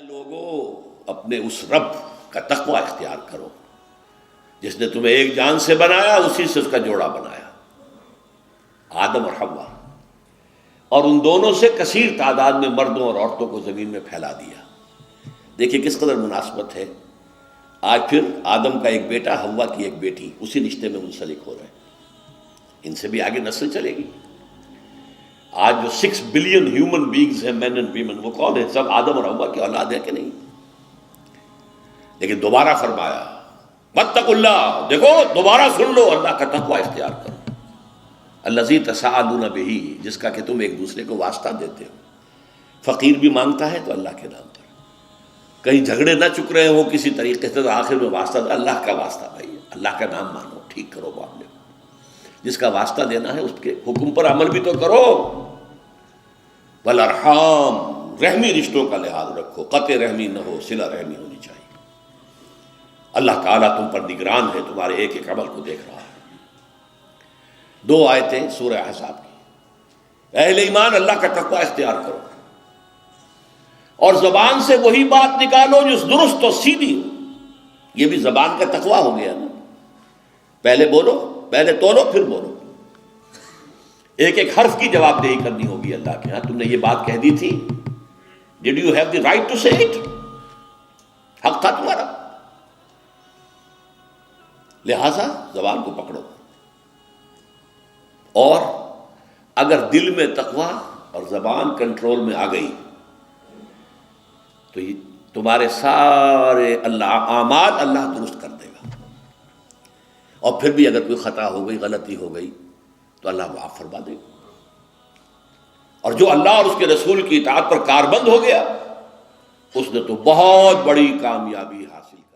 لوگوں اپنے اس رب کا تقوی اختیار کرو جس نے تمہیں ایک جان سے بنایا، اسی سے اس کا جوڑا بنایا، آدم اور حوا، اور ان دونوں سے کثیر تعداد میں مردوں اور عورتوں کو زمین میں پھیلا دیا۔ دیکھیے کس قدر مناسبت ہے، آج پھر آدم کا ایک بیٹا، حوا کی ایک بیٹی اسی رشتے میں منسلک ہو رہے ہیں، ان سے بھی آگے نسل چلے گی۔ آج جو 6 بلین ہیومن بینگز ہیں، مین اینڈ ویمن، وہ کون ہیں؟ سب آدم اور حوا کی اولاد ہے کہ نہیں؟ لیکن دوبارہ فرمایا واتقوا اللہ، دیکھو دوبارہ سن لو، اللہ کا تقوی اختیار کرو، الذی تساءلون بہ، جس کا کہ تم ایک دوسرے کو واسطہ دیتے ہو۔ فقیر بھی مانگتا ہے تو اللہ کے نام پر، کہیں جھگڑے نہ چک رہے ہوں کسی طریقے سے تو آخر میں واسطہ دو، اللہ کا واسطہ بھائی، اللہ کا نام مانو، ٹھیک کرو معاملے کو، جس کا واسطہ دینا ہے اس کے حکم پر عمل بھی تو کرو۔ والارحام، رحمی رشتوں کا لحاظ رکھو، قطع رحمی نہ ہو، صلہ رحمی ہونی چاہیے۔ اللہ تعالیٰ تم پر نگران ہے، تمہارے ایک ایک عمل کو دیکھ رہا ہے۔ 2 آیتیں سورہ احزاب کی۔ اہل ایمان اللہ کا تقوی اختیار کرو اور زبان سے وہی بات نکالو جو درست و سیدھی ہو۔ یہ بھی زبان کا تقوی ہو گیا نا، پہلے بولو، پہلے تولو پھر بولو، ایک ایک حرف کی جواب دہی کرنی ہوگی اللہ کے ہاں۔ تم نے یہ بات کہہ دی تھی، did you have the right to say it? حق تھا تمہارا، لہذا زبان کو پکڑو، اور اگر دل میں تقوی اور زبان کنٹرول میں آ گئی تو تمہارے سارے اعمال اللہ درست کر دے گا، اور پھر بھی اگر کوئی خطا ہو گئی، غلطی ہو گئی تو اللہ معاف فرما دے گا۔ اور جو اللہ اور اس کے رسول کی اطاعت پر کاربند ہو گیا، اس نے تو بہت بڑی کامیابی حاصل کی۔